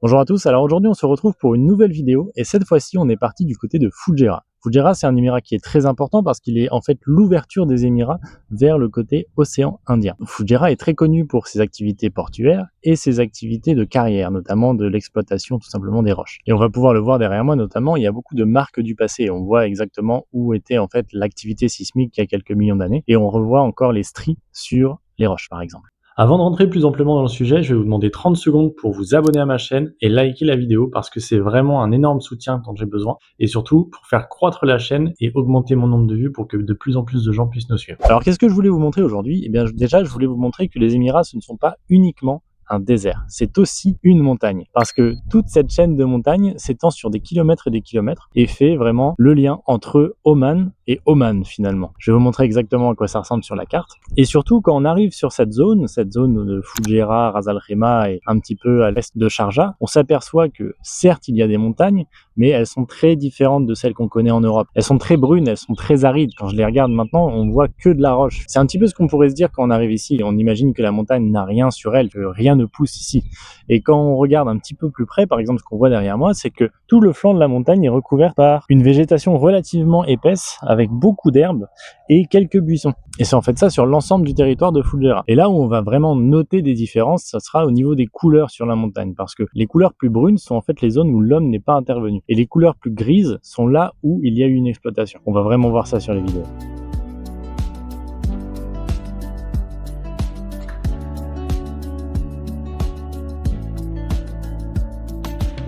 Bonjour à tous, alors aujourd'hui on se retrouve pour une nouvelle vidéo et cette fois-ci on est parti du côté de Fujairah. Fujairah c'est un émirat qui est très important parce qu'il est en fait l'ouverture des émirats vers le côté océan Indien. Fujairah est très connu pour ses activités portuaires et ses activités de carrière, notamment de l'exploitation tout simplement des roches. Et on va pouvoir le voir derrière moi notamment, il y a beaucoup de marques du passé, on voit exactement où était en fait l'activité sismique il y a quelques millions d'années et on revoit encore les stries sur les roches par exemple. Avant de rentrer plus amplement dans le sujet, je vais vous demander 30 secondes pour vous abonner à ma chaîne et liker la vidéo parce que c'est vraiment un énorme soutien dont j'ai besoin et surtout pour faire croître la chaîne et augmenter mon nombre de vues pour que de plus en plus de gens puissent nous suivre. Alors qu'est-ce que je voulais vous montrer aujourd'hui? Eh bien déjà je voulais vous montrer que les Émirats ce ne sont pas uniquement un désert, c'est aussi une montagne parce que toute cette chaîne de montagnes s'étend sur des kilomètres et des kilomètres et fait vraiment le lien entre Oman et Oman finalement. Je vais vous montrer exactement à quoi ça ressemble sur la carte et surtout quand on arrive sur cette zone de Fujairah, Ras Al Khaimah et un petit peu à l'est de Sharjah, on s'aperçoit que certes il y a des montagnes mais elles sont très différentes de celles qu'on connaît en Europe. Elles sont très brunes, elles sont très arides. Quand je les regarde maintenant, on voit que de la roche. C'est un petit peu ce qu'on pourrait se dire quand on arrive ici. On imagine que la montagne n'a rien sur elle, que rien ne pousse ici. Et quand on regarde un petit peu plus près, par exemple, ce qu'on voit derrière moi, c'est que tout le flanc de la montagne est recouvert par une végétation relativement épaisse, avec beaucoup d'herbes et quelques buissons. Et c'est en fait ça sur l'ensemble du territoire de Fujairah. Et là où on va vraiment noter des différences, ça sera au niveau des couleurs sur la montagne, parce que les couleurs plus brunes sont en fait les zones où l'homme n'est pas intervenu. Et les couleurs plus grises sont là où il y a eu une exploitation. On va vraiment voir ça sur les vidéos.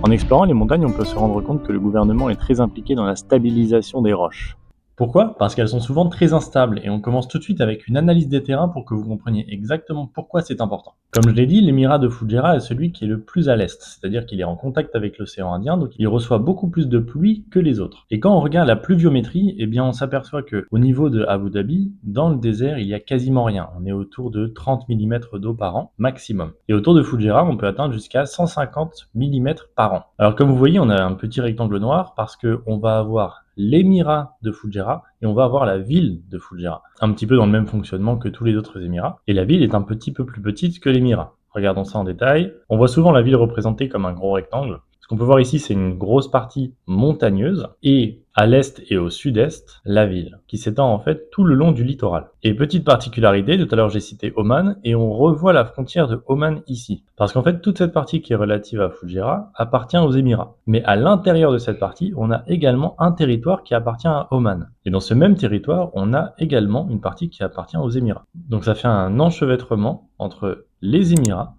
En explorant les montagnes, on peut se rendre compte que le gouvernement est très impliqué dans la stabilisation des roches. Pourquoi? Parce qu'elles sont souvent très instables et on commence tout de suite avec une analyse des terrains pour que vous compreniez exactement pourquoi c'est important. Comme je l'ai dit, l'émirat de Fujairah est celui qui est le plus à l'est, c'est-à-dire qu'il est en contact avec l'océan Indien, donc il reçoit beaucoup plus de pluie que les autres. Et quand on regarde la pluviométrie, eh bien on s'aperçoit que au niveau de Abu Dhabi, dans le désert, il y a quasiment rien. On est autour de 30 mm d'eau par an maximum. Et autour de Fujairah, on peut atteindre jusqu'à 150 mm par an. Alors comme vous voyez, on a un petit rectangle noir parce qu'on va avoir l'émirat de Fujairah et on va avoir la ville de Fujairah. Un petit peu dans le même fonctionnement que tous les autres émirats. Et la ville est un petit peu plus petite que l'émirat. Regardons ça en détail. On voit souvent la ville représentée comme un gros rectangle. Ce qu'on peut voir ici, c'est une grosse partie montagneuse et à l'est et au sud-est, la ville, qui s'étend en fait tout le long du littoral. Et petite particularité, tout à l'heure j'ai cité Oman, et on revoit la frontière de Oman ici. Parce qu'en fait, toute cette partie qui est relative à Fujairah appartient aux Émirats. Mais à l'intérieur de cette partie, on a également un territoire qui appartient à Oman. Et dans ce même territoire, on a également une partie qui appartient aux Émirats. Donc ça fait un enchevêtrement entre les Émirats,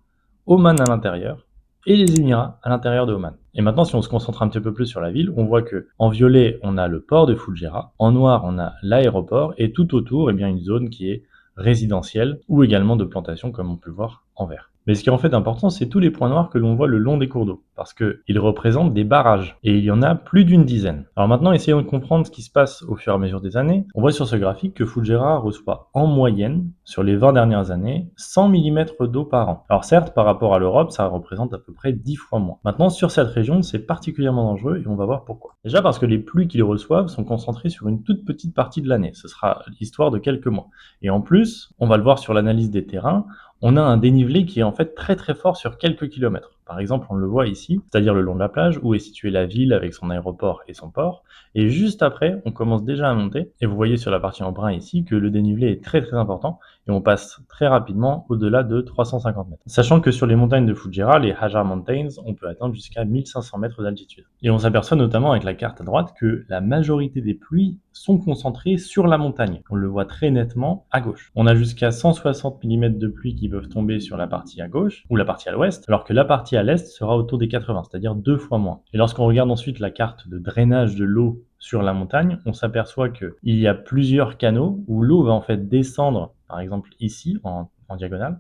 Oman à l'intérieur, et les Émirats à l'intérieur de Oman. Et maintenant, si on se concentre un petit peu plus sur la ville, on voit que en violet, on a le port de Fujairah, en noir, on a l'aéroport, et tout autour, eh bien, une zone qui est résidentielle ou également de plantation, comme on peut le voir en vert. Mais ce qui est en fait important, c'est tous les points noirs que l'on voit le long des cours d'eau, parce qu'ils représentent des barrages, et il y en a plus d'une dizaine. Alors maintenant, essayons de comprendre ce qui se passe au fur et à mesure des années. On voit sur ce graphique que Fujairah reçoit en moyenne, sur les 20 dernières années, 100 mm d'eau par an. Alors certes, par rapport à l'Europe, ça représente à peu près 10 fois moins. Maintenant, sur cette région, c'est particulièrement dangereux, et on va voir pourquoi. Déjà parce que les pluies qu'ils reçoivent sont concentrées sur une toute petite partie de l'année. Ce sera l'histoire de quelques mois. Et en plus, on va le voir sur l'analyse des terrains, on a un dénivelé qui est en fait très très fort sur quelques kilomètres. Par exemple, on le voit ici, c'est-à-dire le long de la plage, où est située la ville avec son aéroport et son port. Et juste après, on commence déjà à monter. Et vous voyez sur la partie en brun ici que le dénivelé est très très important. Et on passe très rapidement au-delà de 350 mètres. Sachant que sur les montagnes de Fujairah, les Hajar Mountains, on peut atteindre jusqu'à 1500 mètres d'altitude. Et on s'aperçoit notamment avec la carte à droite que la majorité des pluies sont concentrées sur la montagne. On le voit très nettement à gauche. On a jusqu'à 160 mm de pluie qui peuvent tomber sur la partie à gauche ou la partie à l'ouest, alors que la partie à l'est sera autour des 80, c'est-à-dire 2 fois moins. Et lorsqu'on regarde ensuite la carte de drainage de l'eau sur la montagne, on s'aperçoit qu'il y a plusieurs canaux où l'eau va en fait descendre, par exemple ici, en diagonale,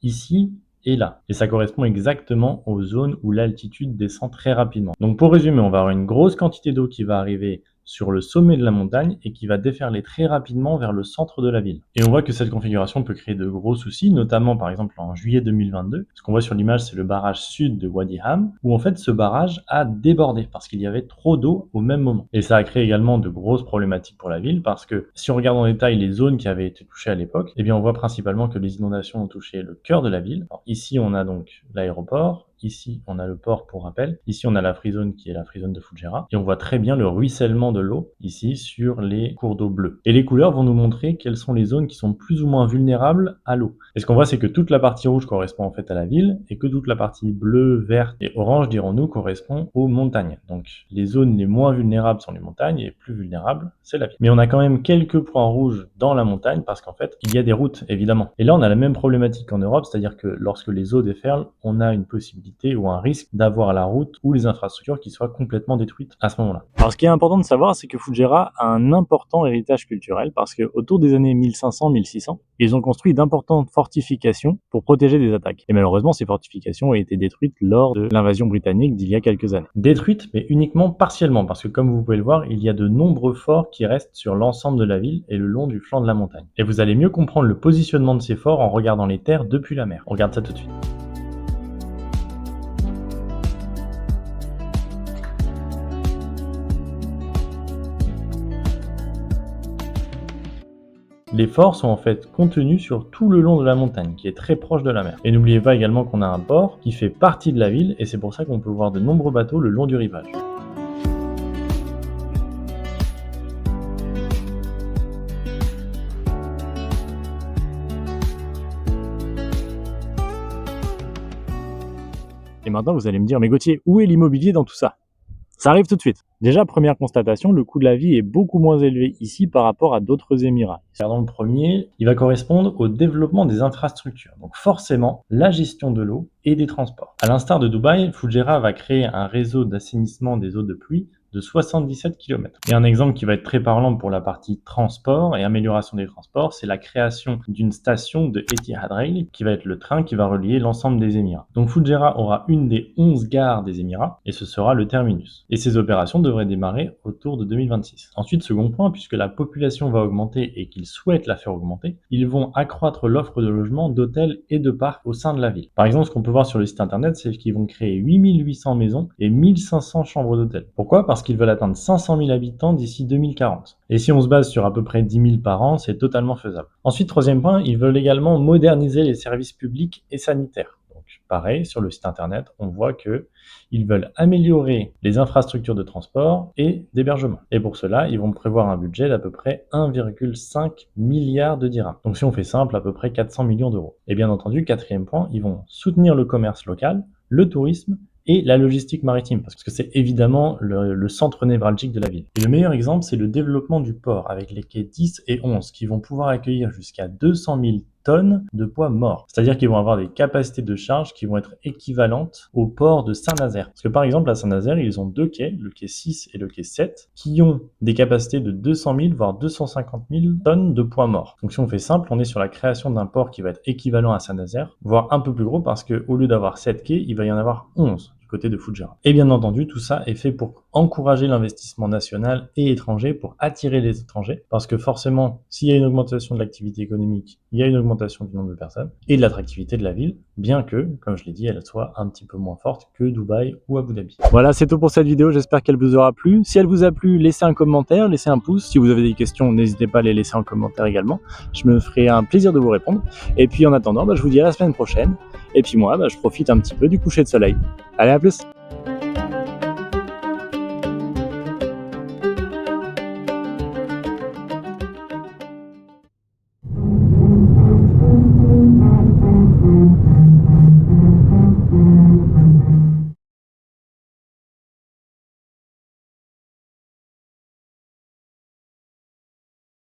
ici et là. Et ça correspond exactement aux zones où l'altitude descend très rapidement. Donc pour résumer, on va avoir une grosse quantité d'eau qui va arriver sur le sommet de la montagne et qui va déferler très rapidement vers le centre de la ville. Et on voit que cette configuration peut créer de gros soucis, notamment par exemple en juillet 2022. Ce qu'on voit sur l'image, c'est le barrage sud de Wadi Ham, où en fait ce barrage a débordé parce qu'il y avait trop d'eau au même moment. Et ça a créé également de grosses problématiques pour la ville parce que si on regarde en détail les zones qui avaient été touchées à l'époque, eh bien on voit principalement que les inondations ont touché le cœur de la ville. Alors, ici on a donc l'aéroport, ici on a le port pour rappel, ici on a la free zone qui est la free zone de Fujairah, et on voit très bien le ruissellement de l'eau ici sur les cours d'eau bleus. Et les couleurs vont nous montrer quelles sont les zones qui sont plus ou moins vulnérables à l'eau. Et ce qu'on voit, c'est que toute la partie rouge correspond en fait à la ville, et que toute la partie bleue, verte et orange, dirons-nous, correspond aux montagnes. Donc les zones les moins vulnérables sont les montagnes, et les plus vulnérables, c'est la ville. Mais on a quand même quelques points rouges dans la montagne, parce qu'en fait, il y a des routes, évidemment. Et là, on a la même problématique qu'en Europe, c'est-à-dire que lorsque les eaux déferlent, on a une possibilité ou un risque d'avoir la route ou les infrastructures qui soient complètement détruites à ce moment-là. Alors ce qui est important de savoir, c'est que Fujairah a un important héritage culturel, parce qu'autour des années 1500-1600, ils ont construit d'importantes fortifications pour protéger des attaques. Et malheureusement, ces fortifications ont été détruites lors de l'invasion britannique d'il y a quelques années. Détruites, mais uniquement partiellement, parce que comme vous pouvez le voir, il y a de nombreux forts qui restent sur l'ensemble de la ville et le long du flanc de la montagne. Et vous allez mieux comprendre le positionnement de ces forts en regardant les terres depuis la mer. On regarde ça tout de suite. Les forts sont en fait contenus sur tout le long de la montagne, qui est très proche de la mer. Et n'oubliez pas également qu'on a un port qui fait partie de la ville, et c'est pour ça qu'on peut voir de nombreux bateaux le long du rivage. Et maintenant, vous allez me dire, mais Gauthier, où est l'immobilier dans tout ça? Ça arrive tout de suite. Déjà, première constatation, le coût de la vie est beaucoup moins élevé ici par rapport à d'autres émirats. Dans le premier, il va correspondre au développement des infrastructures. Donc forcément, la gestion de l'eau et des transports. À l'instar de Dubaï, Fujairah va créer un réseau d'assainissement des eaux de pluie de 77 km. Et un exemple qui va être très parlant pour la partie transport et amélioration des transports, c'est la création d'une station de Etihad Rail, qui va être le train qui va relier l'ensemble des Émirats. Donc Fujairah aura une des 11 gares des Émirats, et ce sera le terminus. Et ces opérations devraient démarrer autour de 2026. Ensuite, second point, puisque la population va augmenter et qu'ils souhaitent la faire augmenter, ils vont accroître l'offre de logements, d'hôtels et de parcs au sein de la ville. Par exemple, ce qu'on peut voir sur le site internet, c'est qu'ils vont créer 8800 maisons et 1500 chambres d'hôtel. Pourquoi? Parce qu'ils veulent atteindre 500 000 habitants d'ici 2040. Et si on se base sur à peu près 10 000 par an, c'est totalement faisable. Ensuite, troisième point, ils veulent également moderniser les services publics et sanitaires. Donc, pareil, sur le site internet, on voit que ils veulent améliorer les infrastructures de transport et d'hébergement. Et pour cela, ils vont prévoir un budget d'à peu près 1,5 milliard de dirhams. Donc, si on fait simple, à peu près 400 millions d'euros. Et bien entendu, quatrième point, ils vont soutenir le commerce local, le tourisme et la logistique maritime, parce que c'est évidemment le centre névralgique de la ville. Et le meilleur exemple, c'est le développement du port, avec les quais 10 et 11, qui vont pouvoir accueillir jusqu'à 200 000 tonnes de poids mort. C'est-à-dire qu'ils vont avoir des capacités de charge qui vont être équivalentes au port de Saint-Nazaire. Parce que par exemple, à Saint-Nazaire, ils ont deux quais, le quai 6 et le quai 7, qui ont des capacités de 200 000, voire 250 000 tonnes de poids mort. Donc si on fait simple, on est sur la création d'un port qui va être équivalent à Saint-Nazaire, voire un peu plus gros, parce qu'au lieu d'avoir 7 quais, il va y en avoir 11. Côté de Fujairah. Et bien entendu, tout ça est fait pour encourager l'investissement national et étranger, pour attirer les étrangers, parce que forcément, s'il y a une augmentation de l'activité économique, il y a une augmentation du nombre de personnes et de l'attractivité de la ville, bien que, comme je l'ai dit, elle soit un petit peu moins forte que Dubaï ou Abu Dhabi. Voilà, c'est tout pour cette vidéo, j'espère qu'elle vous aura plu. Si elle vous a plu, laissez un commentaire, laissez un pouce. Si vous avez des questions, n'hésitez pas à les laisser en commentaire également. Je me ferai un plaisir de vous répondre. Et puis en attendant, je vous dis à la semaine prochaine. Et puis moi, je profite un petit peu du coucher de soleil. Allez, à plus!